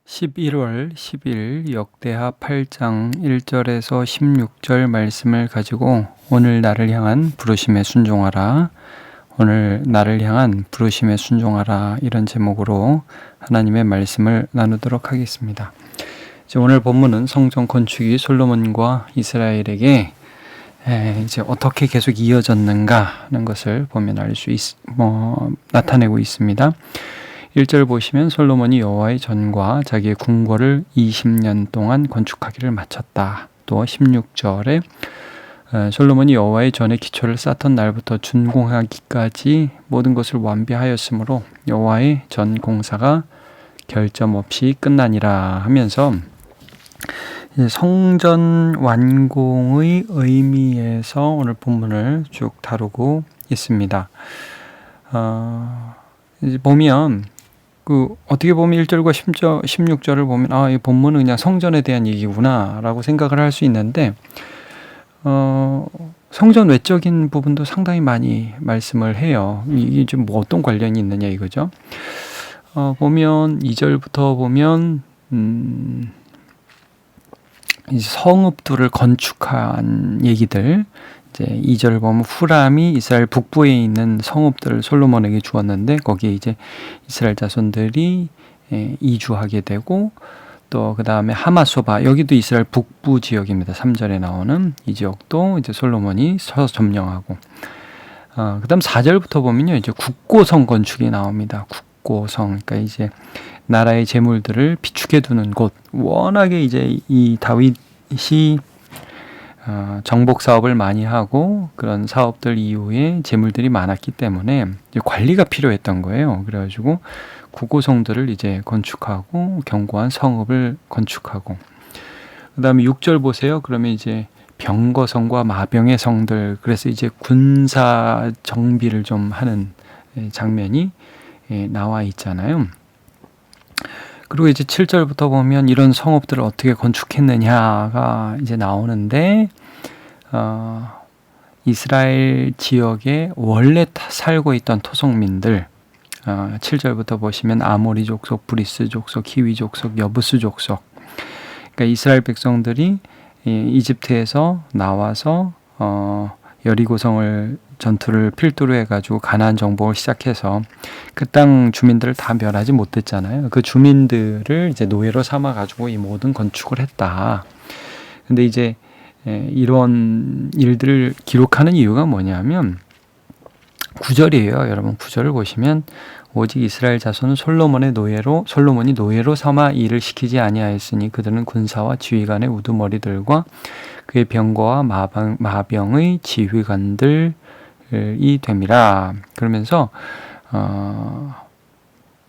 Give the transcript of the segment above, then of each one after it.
11월 10일 역대하 8장 1절에서 16절 말씀을 가지고 오늘 나를 향한 부르심에 순종하라, 오늘 나를 향한 부르심에 순종하라, 이런 제목으로 하나님의 말씀을 나누도록 하겠습니다. 오늘 본문은 성전 건축이 솔로몬과 이스라엘에게 이제 어떻게 계속 이어졌는가 하는 것을 보면 나타내고 있습니다. 1절 보시면 솔로몬이 여호와의 전과 자기의 궁궐을 20년 동안 건축하기를 마쳤다. 또 16절에 솔로몬이 여호와의 전에 기초를 쌓던 날부터 준공하기까지 모든 것을 완비하였으므로 여호와의 전 공사가 결점 없이 끝나니라 하면서 성전 완공의 의미에서 오늘 본문을 쭉 다루고 있습니다. 이제 보면 어떻게 보면 1절과 16절을 보면 이 본문은 그냥 성전에 대한 얘기구나 라고 생각을 할 수 있는데 성전 외적인 부분도 상당히 많이 말씀을 해요. 이게 좀 어떤 관련이 있느냐 이거죠. 보면 2절부터 보면 이제 성읍들을 건축한 얘기들, 이제 2절을 보면 후람이 이스라엘 북부에 있는 성읍들을 솔로몬에게 주었는데 거기에 이제 이스라엘 자손들이 이주하게 되고, 또 그 다음에 하마소바, 여기도 이스라엘 북부 지역입니다. 3절에 나오는 이 지역도 이제 솔로몬이 서서 점령하고, 그 다음 4절부터 보면요, 이제 국고성 건축이 나옵니다. 국고성, 그러니까 이제 나라의 재물들을 비축해 두는 곳. 워낙에 이제 이 다윗이 정복 사업을 많이 하고 그런 사업들 이후에 재물들이 많았기 때문에 이제 관리가 필요했던 거예요. 그래가지고 국고성들을 이제 건축하고 견고한 성읍을 건축하고, 그 다음에 6절 보세요. 그러면 이제 병거성과 마병의 성들, 그래서 이제 군사 정비를 좀 하는 장면이 나와 있잖아요. 그리고 이제 7절부터 보면 이런 성읍들을 어떻게 건축했느냐가 이제 나오는데, 이스라엘 지역에 원래 살고 있던 토속민들, 7절부터 보시면 아모리 족속, 브리스 족속, 히위 족속, 여부스 족속, 그러니까 이스라엘 백성들이 이집트에서 나와서 여리고성을 전투를 필두로 해가지고 가나안 정복을 시작해서 그 땅 주민들을 다 멸하지 못했잖아요. 그 주민들을 이제 노예로 삼아가지고 이 모든 건축을 했다. 근데 이제 이런 일들을 기록하는 이유가 뭐냐면 9절이에요. 여러분 9절을 보시면 오직 이스라엘 자손은 솔로몬이 노예로 삼아 일을 시키지 아니하였으니 그들은 군사와 지휘관의 우두머리들과 그의 병거와 마병의 지휘관들이 됨이라. 그러면서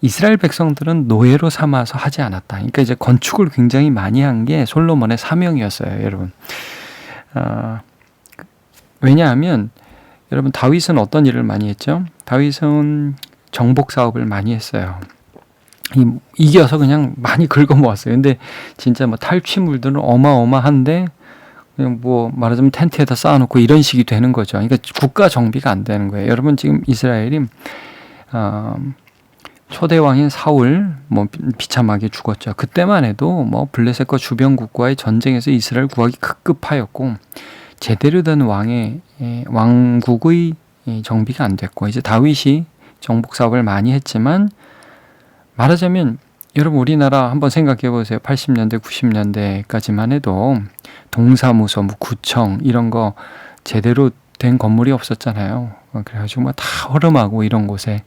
이스라엘 백성들은 노예로 삼아서 하지 않았다. 그러니까 이제 건축을 굉장히 많이 한 게 솔로몬의 사명이었어요, 여러분. 왜냐하면 여러분 다윗은 어떤 일을 많이 했죠? 다윗은 정복 사업을 많이 했어요. 이겨서 그냥 많이 긁어 모았어요. 근데 진짜 탈취물들은 어마어마한데 그냥 말하자면 텐트에다 쌓아놓고 이런 식이 되는 거죠. 그러니까 국가 정비가 안 되는 거예요. 여러분 지금 이스라엘이 초대 왕인 사울 비참하게 죽었죠. 그때만 해도 블레셋과 주변국과의 전쟁에서 이스라엘 구하기 급급하였고 제대로 된 왕국의 정비가 안 됐고, 이제 다윗이 정복 사업을 많이 했지만, 말하자면 여러분 우리나라 한번 생각해 보세요. 80년대 90년대까지만 해도 동사무소, 구청 이런 거 제대로 된 건물이 없었잖아요. 그래가지고 다 허름하고 이런 곳에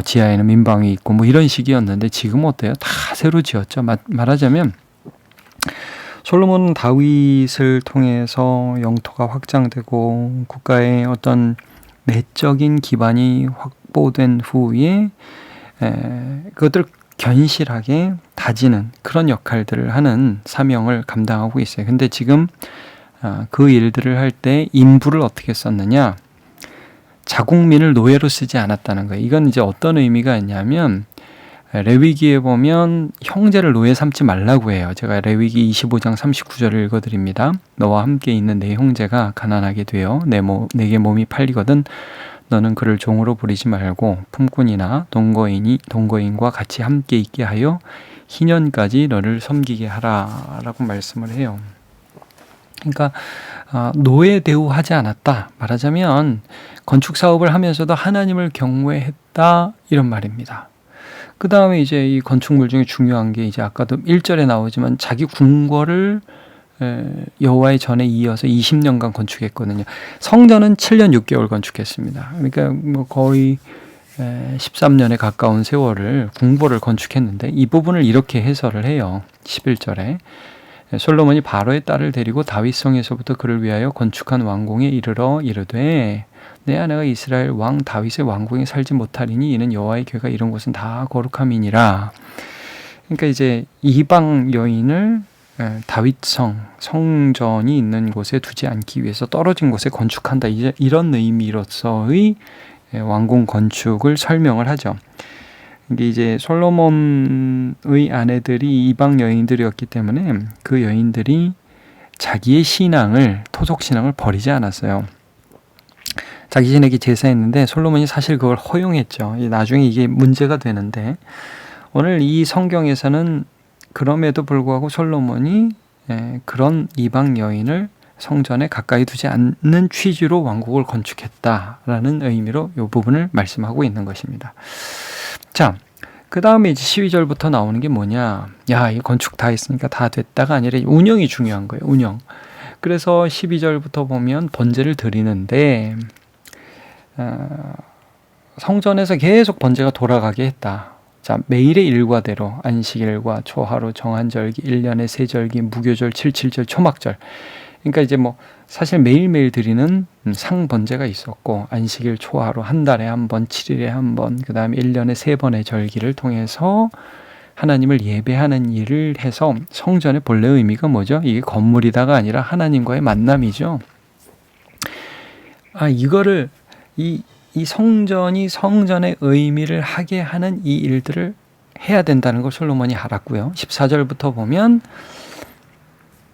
지하에는 민방위 있고 이런 식이었는데 지금 어때요? 다 새로 지었죠. 말하자면 솔로몬은 다윗을 통해서 영토가 확장되고 국가의 어떤 내적인 기반이 확보된 후에 그것들을 견실하게 다지는 그런 역할들을 하는 사명을 감당하고 있어요. 근데 지금 그 일들을 할 때 인부를 어떻게 썼느냐? 자국민을 노예로 쓰지 않았다는 거예요. 이건 이제 어떤 의미가 있냐면 레위기에 보면 형제를 노예 삼지 말라고 해요. 제가 레위기 25장 39절을 읽어드립니다. 너와 함께 있는 내 형제가 가난하게 되어 내게 몸이 팔리거든 너는 그를 종으로 부리지 말고 품꾼이나 동거인과 같이 함께 있게 하여 희년까지 너를 섬기게 하라라고 말씀을 해요. 그러니까 노예 대우하지 않았다. 말하자면 건축 사업을 하면서도 하나님을 경외했다 이런 말입니다. 그 다음에 이제 이 건축물 중에 중요한 게 이제 아까도 1절에 나오지만 자기 궁궐을 여호와의 전에 이어서 20년간 건축했거든요. 성전은 7년 6개월 건축했습니다. 그러니까 뭐 거의 13년에 가까운 세월을 궁궐을 건축했는데 이 부분을 이렇게 해설을 해요. 11절에 솔로몬이 바로의 딸을 데리고 다윗성에서부터 그를 위하여 건축한 왕궁에 이르러 이르되 내 아내가 이스라엘 왕 다윗의 왕궁에 살지 못하리니 이는 여호와의 궤가 이런 곳은 다 거룩함이니라. 그러니까 이제 이방 여인을 다윗성 성전이 있는 곳에 두지 않기 위해서 떨어진 곳에 건축한다. 이제 이런 의미로서의 왕궁 건축을 설명을 하죠. 이게 이제 솔로몬의 아내들이 이방 여인들이었기 때문에 그 여인들이 자기의 신앙을 토속 신앙을 버리지 않았어요. 자기 신에게 제사했는데 솔로몬이 사실 그걸 허용했죠. 나중에 이게 문제가 되는데 오늘 이 성경에서는 그럼에도 불구하고 솔로몬이 그런 이방 여인을 성전에 가까이 두지 않는 취지로 왕국을 건축했다라는 의미로 이 부분을 말씀하고 있는 것입니다. 자, 그 다음에 이제 12절부터 나오는 게 뭐냐. 야, 이 건축 다 했으니까 다 됐다가 아니라 운영이 중요한 거예요. 운영. 그래서 12절부터 보면 번제를 드리는데 성전에서 계속 번제가 돌아가게 했다. 자, 매일의 일과대로 안식일과 초하루, 정한절기, 1년의 세절기, 무교절, 77절, 초막절. 그러니까 이제 뭐 사실 매일매일 드리는 상번제가 있었고 안식일, 초하루, 한 달에 한 번, 7일에 한 번, 그 다음에 1년에 3번의 절기를 통해서 하나님을 예배하는 일을 해서 성전의 본래 의미가 뭐죠? 이게 건물이다가 아니라 하나님과의 만남이죠. 이거를 이 성전이 성전의 의미를 하게 하는 이 일들을 해야 된다는 걸 솔로몬이 알았고요. 14절부터 보면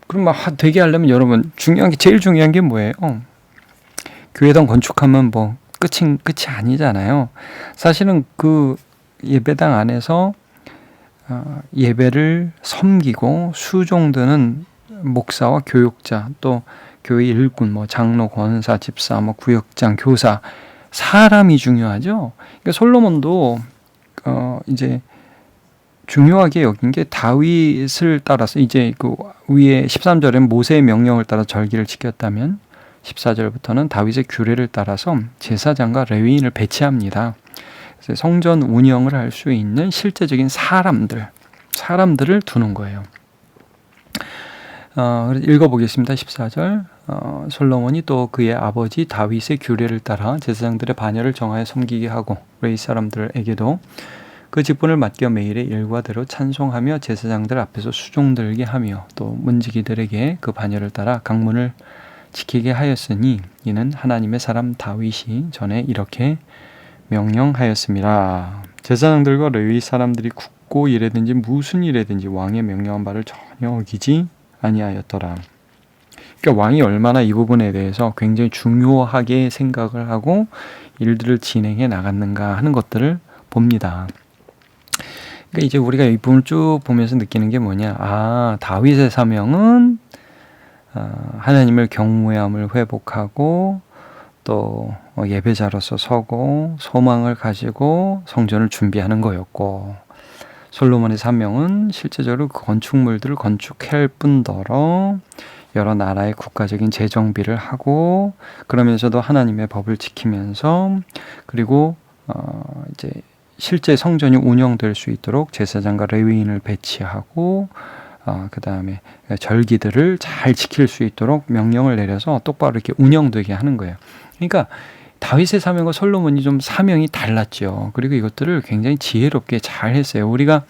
그럼 막 되게 하려면 여러분 제일 중요한 게 뭐예요? 교회당 건축하면 뭐 끝이 아니잖아요. 사실은 그 예배당 안에서 예배를 섬기고 수종드는 목사와 교육자 또 교회 일꾼 뭐 장로, 권사, 집사, 뭐 구역장, 교사 사람이 중요하죠. 그러니까 솔로몬도 이제 중요하게 여긴 게 다윗을 따라서 이제 그 위에 13절에 모세의 명령을 따라 절기를 지켰다면 14절부터는 다윗의 규례를 따라서 제사장과 레위인을 배치합니다. 그래서 성전 운영을 할 수 있는 실제적인 사람들을 두는 거예요. 읽어보겠습니다. 14절 솔로몬이 또 그의 아버지 다윗의 규례를 따라 제사장들의 반열을 정하여 섬기게 하고 레위 사람들에게도 그 직분을 맡겨 매일의 일과대로 찬송하며 제사장들 앞에서 수종들게 하며 또 문지기들에게 그 반열을 따라 강문을 지키게 하였으니 이는 하나님의 사람 다윗이 전에 이렇게 명령하였습니다. 제사장들과 레위 사람들이 굳고 일에든지 무슨 일에든지 왕의 명령한 바를 전혀 어기지 아니하였더라. 그러니까 왕이 얼마나 이 부분에 대해서 굉장히 중요하게 생각을 하고 일들을 진행해 나갔는가 하는 것들을 봅니다. 그러니까 이제 우리가 이 부분을 쭉 보면서 느끼는 게 뭐냐. 다윗의 사명은 하나님을 경외함을 회복하고 또 예배자로서 서고 소망을 가지고 성전을 준비하는 거였고 솔로몬의 사명은 실제적으로 그 건축물들을 건축할 뿐더러 여러 나라의 국가적인 재정비를 하고 그러면서도 하나님의 법을 지키면서 그리고 이제 실제 성전이 운영될 수 있도록 제사장과 레위인을 배치하고 그 다음에 절기들을 잘 지킬 수 있도록 명령을 내려서 똑바로 이렇게 운영되게 하는 거예요. 그러니까 다윗의 사명과 솔로몬이 좀 사명이 달랐죠. 그리고 이것들을 굉장히 지혜롭게 잘 했어요. 우리가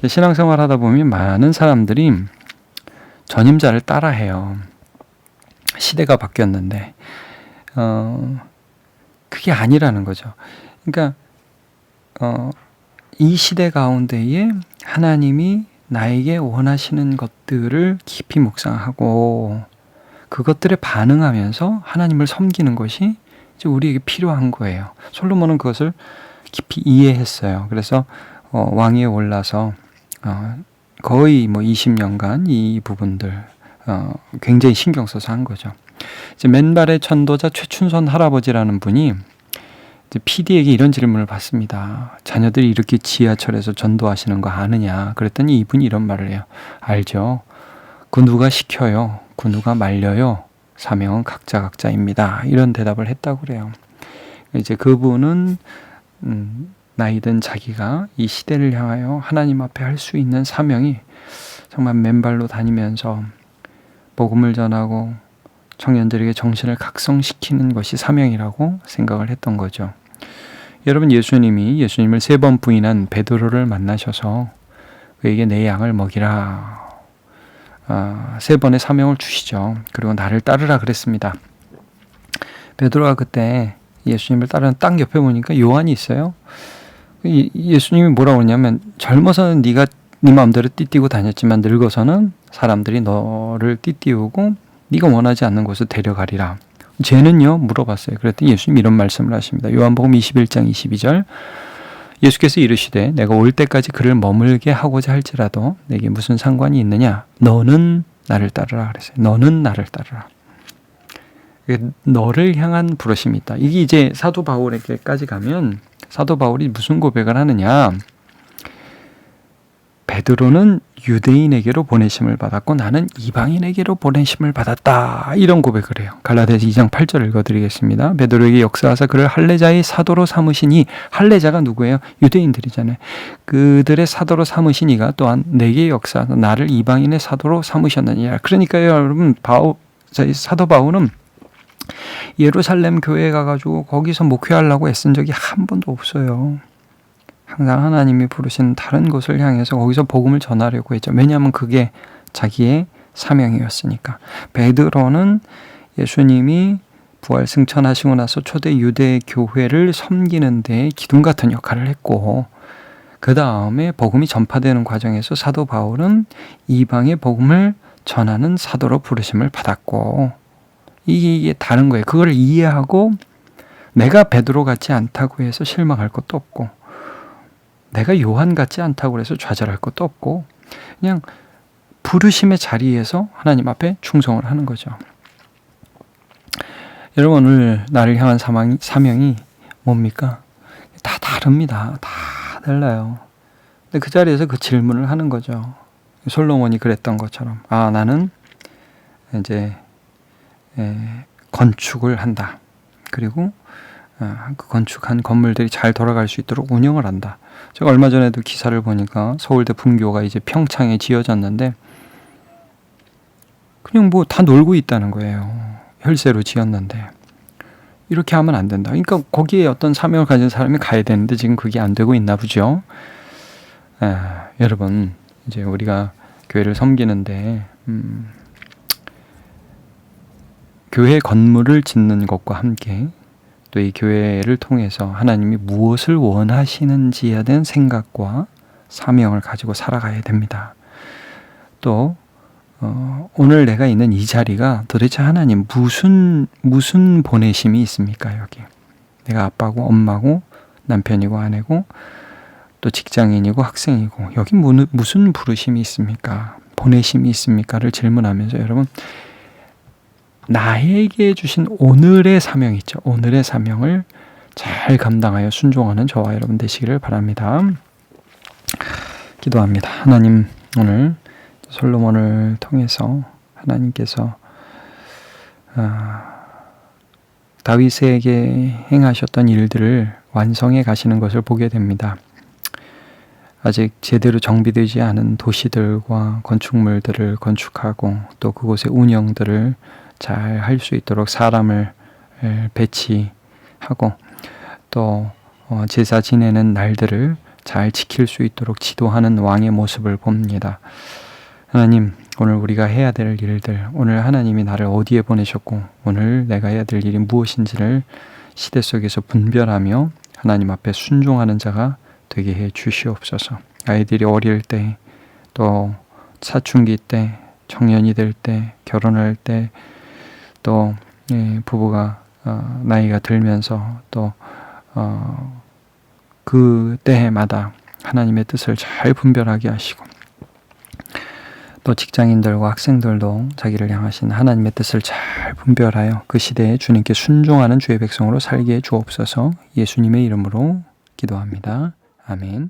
신앙생활 하다 보면 많은 사람들이 전임자를 따라해요. 시대가 바뀌었는데 그게 아니라는 거죠. 그러니까 이 시대 가운데에 하나님이 나에게 원하시는 것들을 깊이 묵상하고 그것들에 반응하면서 하나님을 섬기는 것이 이제 우리에게 필요한 거예요. 솔로몬은 그것을 깊이 이해했어요. 그래서 왕위에 올라서 거의 20년간 이 부분들 굉장히 신경 써서 한 거죠. 이제 맨발의 전도자 최춘선 할아버지라는 분이 이제 PD에게 이런 질문을 받습니다. 자녀들이 이렇게 지하철에서 전도하시는 거 아느냐? 그랬더니 이분이 이런 말을 해요. 알죠. 그 누가 시켜요. 그 누가 말려요. 사명은 각자입니다. 이런 대답을 했다고 그래요. 이제 그분은 나이든 자기가 이 시대를 향하여 하나님 앞에 할 수 있는 사명이 정말 맨발로 다니면서 복음을 전하고 청년들에게 정신을 각성시키는 것이 사명이라고 생각을 했던 거죠. 여러분, 예수님을 3번 부인한 베드로를 만나셔서 그에게 내 양을 먹이라 3번의 사명을 주시죠. 그리고 나를 따르라 그랬습니다. 베드로가 그때 예수님을 따르는 딱 옆에 보니까 요한이 있어요. 예수님이 뭐라고 그러냐면 젊어서는 네가 네 마음대로 띠띠고 다녔지만 늙어서는 사람들이 너를 띠띠우고 네가 원하지 않는 곳을 데려가리라. 쟤는요? 물어봤어요. 그랬더니 예수님이 이런 말씀을 하십니다. 요한복음 21장 22절 예수께서 이르시되 내가 올 때까지 그를 머물게 하고자 할지라도 내게 무슨 상관이 있느냐? 너는 나를 따르라 그랬어요. 너는 나를 따르라. 너를 향한 부르심이 있다. 이게 이제 사도 바울에게까지 가면 사도 바울이 무슨 고백을 하느냐? 베드로는 유대인에게로 보내심을 받았고 나는 이방인에게로 보내심을 받았다. 이런 고백을 해요. 갈라디아서 2장 8절 읽어드리겠습니다. 베드로에게 역사하사 그를 할례자의 사도로 삼으시니 할례자가 누구예요? 유대인들이잖아요. 그들의 사도로 삼으시니가 또한 내게 역사하사 나를 이방인의 사도로 삼으셨느니라. 그러니까요, 여러분, 사도 바울은 예루살렘 교회에 가가지고 거기서 목회하려고 애쓴 적이 한 번도 없어요. 항상 하나님이 부르신 다른 곳을 향해서 거기서 복음을 전하려고 했죠. 왜냐하면 그게 자기의 사명이었으니까. 베드로는 예수님이 부활 승천하시고 나서 초대 유대 교회를 섬기는 데 기둥 같은 역할을 했고, 그 다음에 복음이 전파되는 과정에서 사도 바울은 이방의 복음을 전하는 사도로 부르심을 받았고, 이게 다른 거예요. 그걸 이해하고 내가 베드로 같지 않다고 해서 실망할 것도 없고, 내가 요한 같지 않다고 해서 좌절할 것도 없고, 그냥 부르심의 자리에서 하나님 앞에 충성을 하는 거죠. 여러분, 오늘 나를 향한 사명이 뭡니까? 다 다릅니다. 다 달라요. 근데 그 자리에서 그 질문을 하는 거죠. 솔로몬이 그랬던 것처럼, 나는 이제 건축을 한다. 그리고 그 건축한 건물들이 잘 돌아갈 수 있도록 운영을 한다. 제가 얼마 전에도 기사를 보니까 서울대 분교가 이제 평창에 지어졌는데 그냥 다 놀고 있다는 거예요. 혈세로 지었는데. 이렇게 하면 안 된다. 그러니까 거기에 어떤 사명을 가진 사람이 가야 되는데 지금 그게 안 되고 있나 보죠. 여러분, 이제 우리가 교회를 섬기는데 교회 건물을 짓는 것과 함께 또 이 교회를 통해서 하나님이 무엇을 원하시는지에 대한 생각과 사명을 가지고 살아가야 됩니다. 또 오늘 내가 있는 이 자리가 도대체 하나님 무슨 보내심이 있습니까? 여기 내가 아빠고 엄마고 남편이고 아내고 또 직장인이고 학생이고 여기 무슨 부르심이 있습니까? 보내심이 있습니까?를 질문하면서 여러분, 나에게 주신 오늘의 사명 있죠. 오늘의 사명을 잘 감당하여 순종하는 저와 여러분 되시기를 바랍니다. 기도합니다. 하나님, 오늘 솔로몬을 통해서 하나님께서 다윗에게 행하셨던 일들을 완성해 가시는 것을 보게 됩니다. 아직 제대로 정비되지 않은 도시들과 건축물들을 건축하고 또 그곳의 운영들을 잘 할 수 있도록 사람을 배치하고 또 제사 지내는 날들을 잘 지킬 수 있도록 지도하는 왕의 모습을 봅니다. 하나님, 오늘 우리가 해야 될 일들, 오늘 하나님이 나를 어디에 보내셨고 오늘 내가 해야 될 일이 무엇인지를 시대 속에서 분별하며 하나님 앞에 순종하는 자가 되게 해 주시옵소서. 아이들이 어릴 때, 또 사춘기 때, 청년이 될 때, 결혼할 때, 또 부부가 나이가 들면서 또 그 때마다 하나님의 뜻을 잘 분별하게 하시고 또 직장인들과 학생들도 자기를 향하신 하나님의 뜻을 잘 분별하여 그 시대에 주님께 순종하는 주의 백성으로 살게 주옵소서. 예수님의 이름으로 기도합니다. 아멘.